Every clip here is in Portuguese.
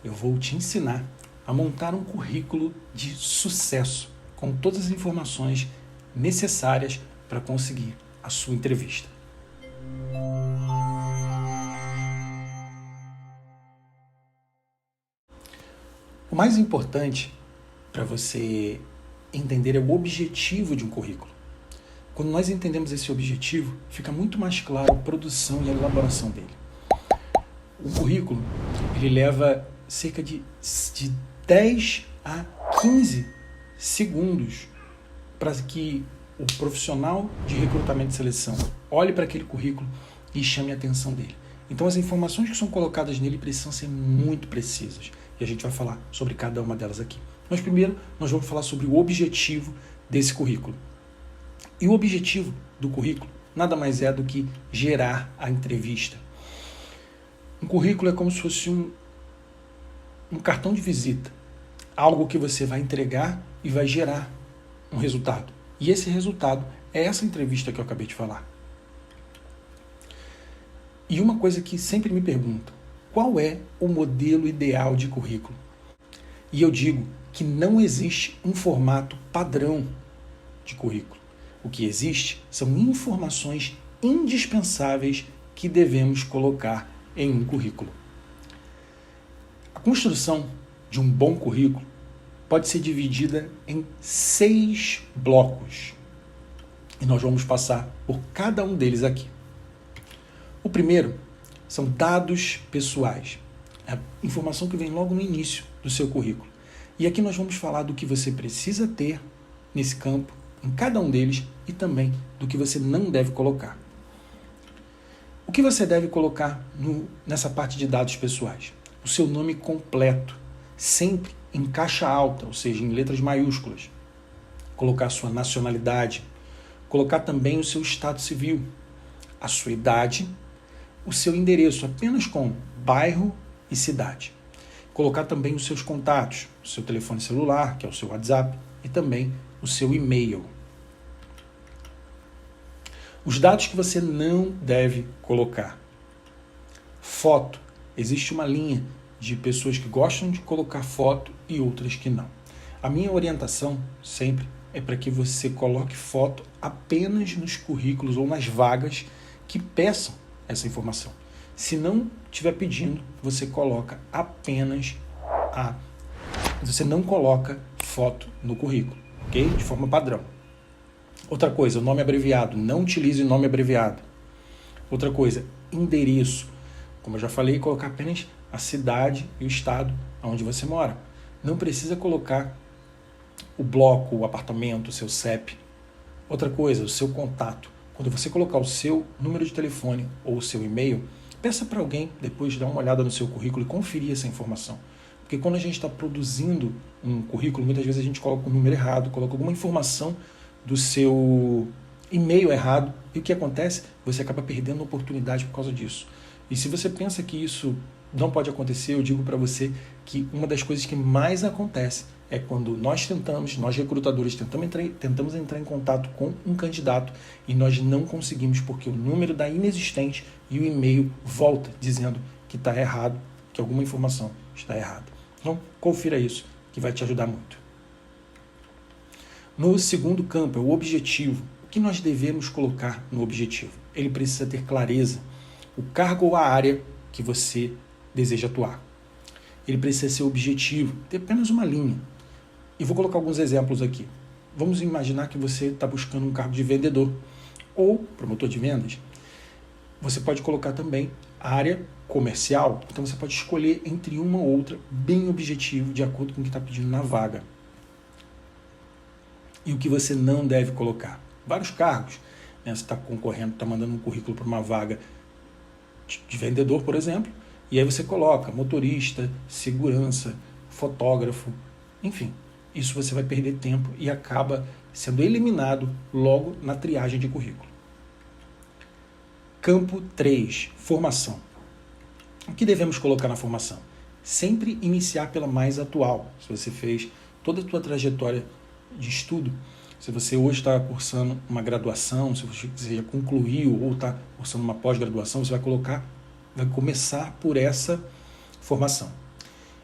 eu vou te ensinar a montar um currículo de sucesso com todas as informações necessárias para conseguir a sua entrevista. O mais importante para você entender é o objetivo de um currículo. Quando nós entendemos esse objetivo, fica muito mais claro a produção e a elaboração dele. O currículo, ele leva cerca de 10 a 15 segundos para que o profissional de recrutamento e seleção olhe para aquele currículo e chame a atenção dele. Então as informações que são colocadas nele precisam ser muito precisas. E a gente vai falar sobre cada uma delas aqui. Mas primeiro nós vamos falar sobre o objetivo desse currículo. E o objetivo do currículo nada mais é do que gerar a entrevista. Um currículo é como se fosse um cartão de visita. Algo que você vai entregar e vai gerar um resultado. E esse resultado é essa entrevista que eu acabei de falar. E uma coisa que sempre me perguntam, qual é o modelo ideal de currículo? E eu digo que não existe um formato padrão de currículo. O que existe são informações indispensáveis que devemos colocar em um currículo. A construção de um bom currículo pode ser dividida em 6 blocos. E nós vamos passar por cada um deles aqui. O primeiro são dados pessoais. É a informação que vem logo no início do seu currículo. E aqui nós vamos falar do que você precisa ter nesse campo, em cada um deles, e também do que você não deve colocar. O que você deve colocar nessa parte de dados pessoais? O seu nome completo, sempre em caixa alta, ou seja, em letras maiúsculas. Colocar a sua nacionalidade, colocar também o seu estado civil, a sua idade, o seu endereço, apenas com bairro e cidade. Colocar também os seus contatos, o seu telefone celular, que é o seu WhatsApp, e também o seu e-mail. Os dados que você não deve colocar. Foto. Existe uma linha de pessoas que gostam de colocar foto e outras que não. A minha orientação sempre é para que você coloque foto apenas nos currículos ou nas vagas que peçam essa informação. Se não estiver pedindo, você coloca apenas você não coloca foto no currículo, ok? De forma padrão. Outra coisa, o nome abreviado. Não utilize nome abreviado. Outra coisa, endereço. Como eu já falei, colocar apenas a cidade e o estado onde você mora. Não precisa colocar o bloco, o apartamento, o seu CEP. Outra coisa, o seu contato. Quando você colocar o seu número de telefone ou o seu e-mail, peça para alguém depois dar uma olhada no seu currículo e conferir essa informação. Porque quando a gente está produzindo um currículo, muitas vezes a gente coloca o número errado, coloca alguma informação do seu e-mail errado, e o que acontece? Você acaba perdendo a oportunidade por causa disso. E se você pensa que isso não pode acontecer, eu digo para você que uma das coisas que mais acontece é quando nós recrutadores, tentamos entrar em contato com um candidato e nós não conseguimos porque o número dá inexistente e o e-mail volta dizendo que está errado, que alguma informação está errada. Então, confira isso, que vai te ajudar muito. No segundo campo, é o objetivo. O que nós devemos colocar no objetivo? Ele precisa ter clareza. O cargo ou a área que você deseja atuar. Ele precisa ser objetivo, ter apenas uma linha. E vou colocar alguns exemplos aqui. Vamos imaginar que você está buscando um cargo de vendedor ou promotor de vendas. Você pode colocar também a área comercial. Então você pode escolher entre uma ou outra, bem objetivo, de acordo com o que está pedindo na vaga. E o que você não deve colocar? Vários cargos. Né? Você está concorrendo, está mandando um currículo para uma vaga de vendedor, por exemplo, e aí você coloca motorista, segurança, fotógrafo, enfim. Isso você vai perder tempo e acaba sendo eliminado logo na triagem de currículo. Campo 3, formação. O que devemos colocar na formação? Sempre iniciar pela mais atual. Se você fez toda a sua trajetória de estudo, se você hoje está cursando uma graduação, se você já concluiu ou está cursando uma pós-graduação, você vai começar por essa formação.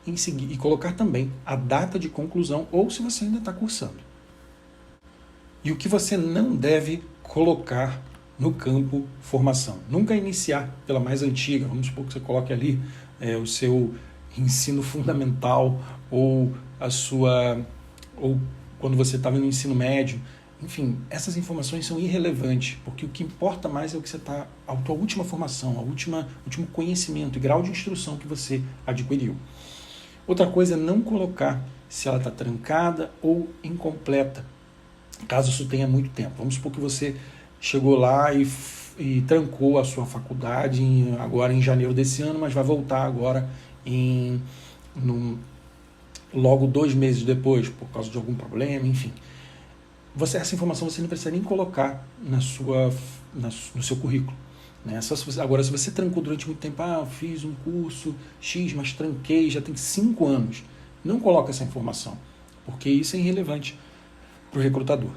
em seguir e colocar também a data de conclusão ou se você ainda está cursando. E o que você não deve colocar no campo formação. Nunca iniciar pela mais antiga. Vamos supor que você coloque ali o seu ensino fundamental ou ou quando você estava no ensino médio. Enfim, essas informações são irrelevantes, porque o que importa mais é o que você está, a tua última formação, último conhecimento e grau de instrução que você adquiriu. Outra coisa é não colocar se ela está trancada ou incompleta, caso isso tenha muito tempo. Vamos supor que você chegou lá e trancou a sua faculdade agora em janeiro desse ano, mas vai voltar agora logo 2 meses depois, por causa de algum problema, enfim. Essa informação você não precisa nem colocar no seu currículo. Né? Agora, se você trancou durante muito tempo, fiz um curso X, mas tranquei, já tem 5 anos, não coloca essa informação, porque isso é irrelevante para o recrutador.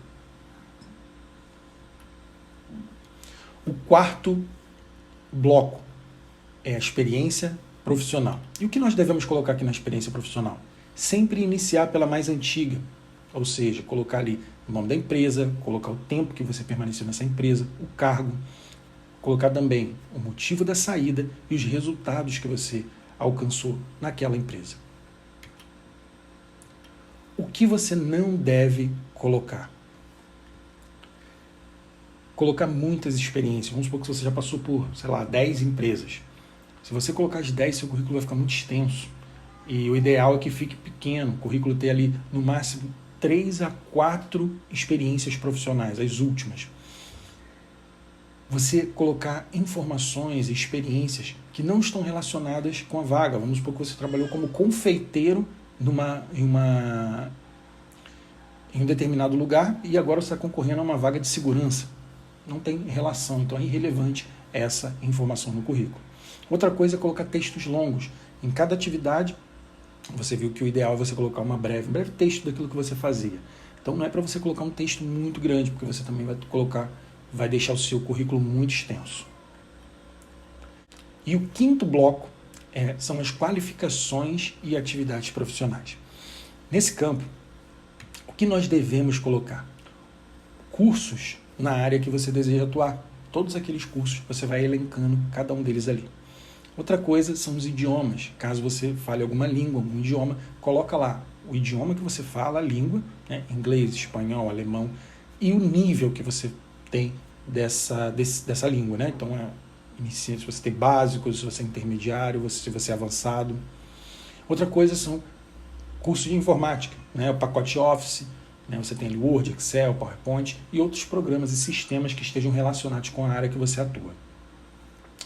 O quarto bloco é a experiência profissional. E o que nós devemos colocar aqui na experiência profissional? Sempre iniciar pela mais antiga, ou seja, colocar ali o nome da empresa, colocar o tempo que você permaneceu nessa empresa, o cargo, colocar também o motivo da saída e os resultados que você alcançou naquela empresa. O que você não deve colocar? Colocar muitas experiências. Vamos supor que você já passou por, 10 empresas. Se você colocar as 10, seu currículo vai ficar muito extenso. E o ideal é que fique pequeno, o currículo ter ali, no máximo, 3 a 4 experiências profissionais, as últimas. Você colocar informações e experiências que não estão relacionadas com a vaga. Vamos supor que você trabalhou como confeiteiro em um determinado lugar e agora você está concorrendo a uma vaga de segurança. Não tem relação, então é irrelevante essa informação no currículo. Outra coisa é colocar textos longos. Em cada atividade, você viu que o ideal é você colocar um breve texto daquilo que você fazia. Então não é para você colocar um texto muito grande, porque você também vai deixar o seu currículo muito extenso. E o quinto bloco são as qualificações e atividades profissionais. Nesse campo, o que nós devemos colocar? Cursos na área que você deseja atuar. Todos aqueles cursos, você vai elencando cada um deles ali. Outra coisa são os idiomas. Caso você fale alguma língua, algum idioma, coloca lá o idioma que você fala, a língua, né? Inglês, espanhol, alemão, e o nível que você tem dessa língua. Né? Então, se você tem básico, se você é intermediário, se você é avançado. Outra coisa são cursos de informática, né? O pacote Office, né? Você tem ali Word, Excel, PowerPoint e outros programas e sistemas que estejam relacionados com a área que você atua.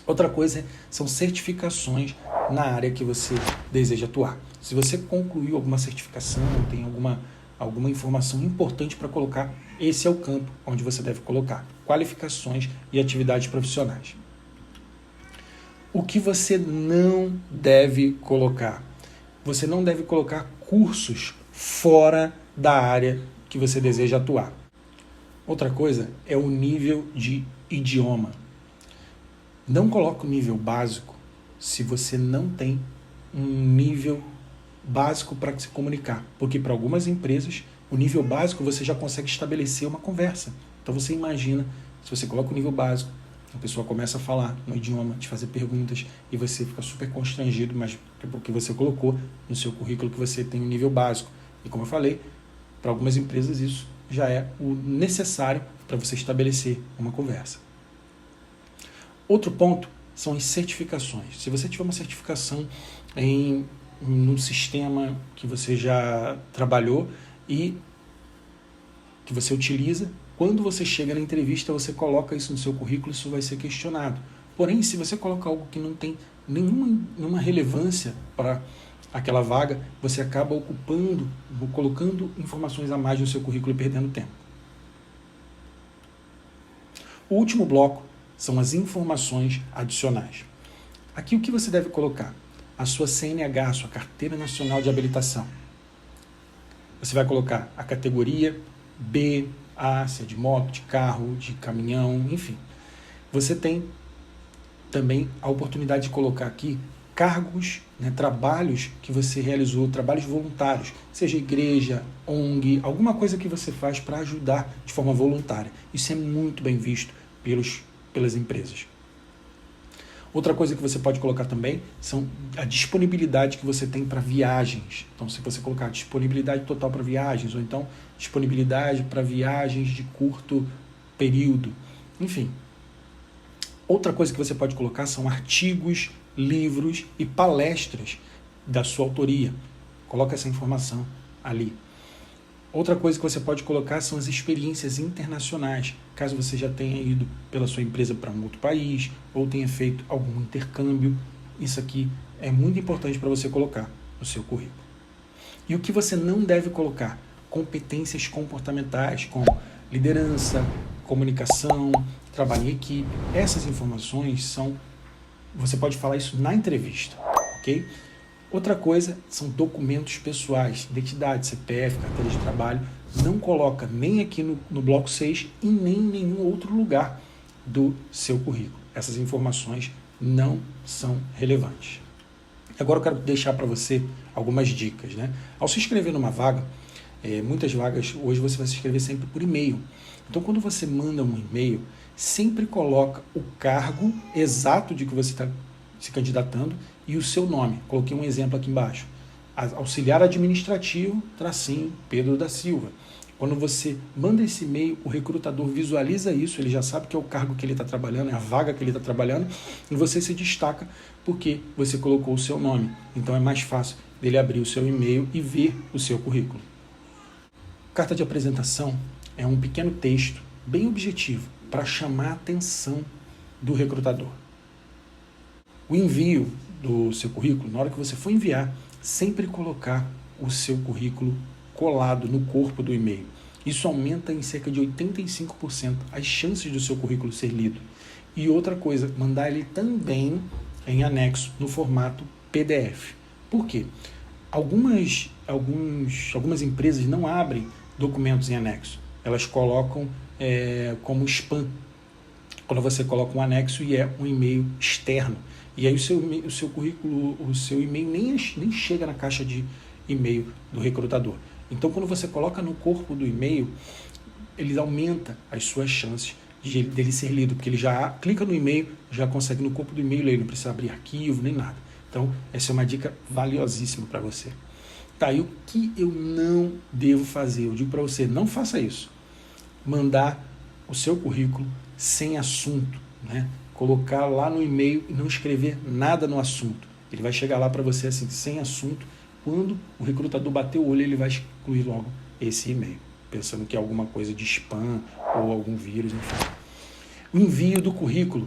Outra coisa são certificações na área que você deseja atuar. Se você concluiu alguma certificação, tem alguma informação importante para colocar, esse é o campo onde você deve colocar qualificações e atividades profissionais. O que você não deve colocar? Você não deve colocar cursos fora da área que você deseja atuar. Outra coisa é o nível de idioma. Não coloque o nível básico se você não tem um nível básico para se comunicar. Porque para algumas empresas, o nível básico você já consegue estabelecer uma conversa. Então você imagina, se você coloca o nível básico, a pessoa começa a falar no idioma, te fazer perguntas e você fica super constrangido, mas porque você colocou no seu currículo que você tem um nível básico. E como eu falei, para algumas empresas isso já é o necessário para você estabelecer uma conversa. Outro ponto são as certificações. Se você tiver uma certificação num sistema que você já trabalhou e que você utiliza, quando você chega na entrevista, você coloca isso no seu currículo, isso vai ser questionado. Porém, se você colocar algo que não tem nenhuma relevância para aquela vaga, você acaba colocando informações a mais no seu currículo e perdendo tempo. O último bloco são as informações adicionais. Aqui o que você deve colocar? A sua CNH, a sua Carteira Nacional de Habilitação. Você vai colocar a categoria B, A, se é de moto, de carro, de caminhão, enfim. Você tem também a oportunidade de colocar aqui cargos né, trabalhos que você realizou, trabalhos voluntários, seja igreja, ONG, alguma coisa que você faz para ajudar de forma voluntária. Isso é muito bem visto pelas empresas. Outra coisa que você pode colocar também são a disponibilidade que você tem para viagens. Então, se você colocar disponibilidade total para viagens, ou então disponibilidade para viagens de curto período, enfim. Outra coisa que você pode colocar são artigos, livros e palestras da sua autoria. Coloca essa informação ali. Outra coisa que você pode colocar são as experiências internacionais, caso você já tenha ido pela sua empresa para um outro país ou tenha feito algum intercâmbio. Isso aqui é muito importante para você colocar no seu currículo. E o que você não deve colocar? Competências comportamentais, como liderança, comunicação, trabalho em equipe. Essas informações você pode falar isso na entrevista, ok? Outra coisa são documentos pessoais, identidade, CPF, carteira de trabalho. Não coloca nem aqui no bloco 6 e nem em nenhum outro lugar do seu currículo. Essas informações não são relevantes. Agora eu quero deixar para você algumas dicas, né? Ao se inscrever numa vaga, muitas vagas hoje você vai se inscrever sempre por e-mail. Então quando você manda um e-mail, sempre coloca o cargo exato de que você está se candidatando e o seu nome. Coloquei um exemplo aqui embaixo. Auxiliar administrativo, tracinho, Pedro da Silva. Quando você manda esse e-mail, o recrutador visualiza isso, ele já sabe que é o cargo que ele está trabalhando, é a vaga que ele está trabalhando, e você se destaca porque você colocou o seu nome. Então é mais fácil dele abrir o seu e-mail e ver o seu currículo. Carta de apresentação é um pequeno texto bem objetivo para chamar a atenção do recrutador. O envio do seu currículo, na hora que você for enviar, sempre colocar o seu currículo colado no corpo do e-mail. Isso aumenta em cerca de 85% as chances do seu currículo ser lido. E outra coisa, mandar ele também em anexo, no formato PDF. Por quê? Algumas empresas não abrem documentos em anexo. Elas colocam como spam. Quando você coloca um anexo e é um e-mail externo. E aí o seu currículo, o seu e-mail nem chega na caixa de e-mail do recrutador. Então, quando você coloca no corpo do e-mail, ele aumenta as suas chances dele ser lido, porque ele já clica no e-mail, já consegue no corpo do e-mail ler, não precisa abrir arquivo nem nada. Então, essa é uma dica valiosíssima para você. Tá, e o que eu não devo fazer? Eu digo para você, não faça isso. Mandar o seu currículo sem assunto, né? Colocar lá no e-mail e não escrever nada no assunto. Ele vai chegar lá para você assim, sem assunto. Quando o recrutador bater o olho, ele vai excluir logo esse e-mail, pensando que é alguma coisa de spam ou algum vírus, enfim. O envio do currículo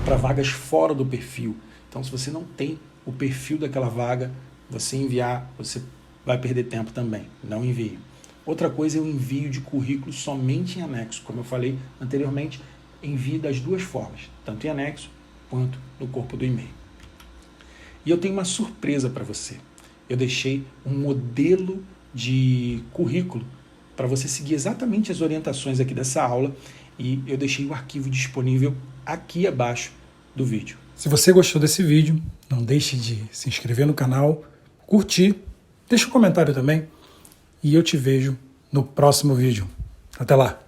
para vagas fora do perfil. Então, se você não tem o perfil daquela vaga, você enviar, você vai perder tempo também. Não envie. Outra coisa é o envio de currículo somente em anexo. Como eu falei anteriormente, envie das duas formas, tanto em anexo quanto no corpo do e-mail. E eu tenho uma surpresa para você. Eu deixei um modelo de currículo para você seguir exatamente as orientações aqui dessa aula e eu deixei o arquivo disponível aqui abaixo do vídeo. Se você gostou desse vídeo, não deixe de se inscrever no canal, curtir, deixa um comentário também e eu te vejo no próximo vídeo. Até lá!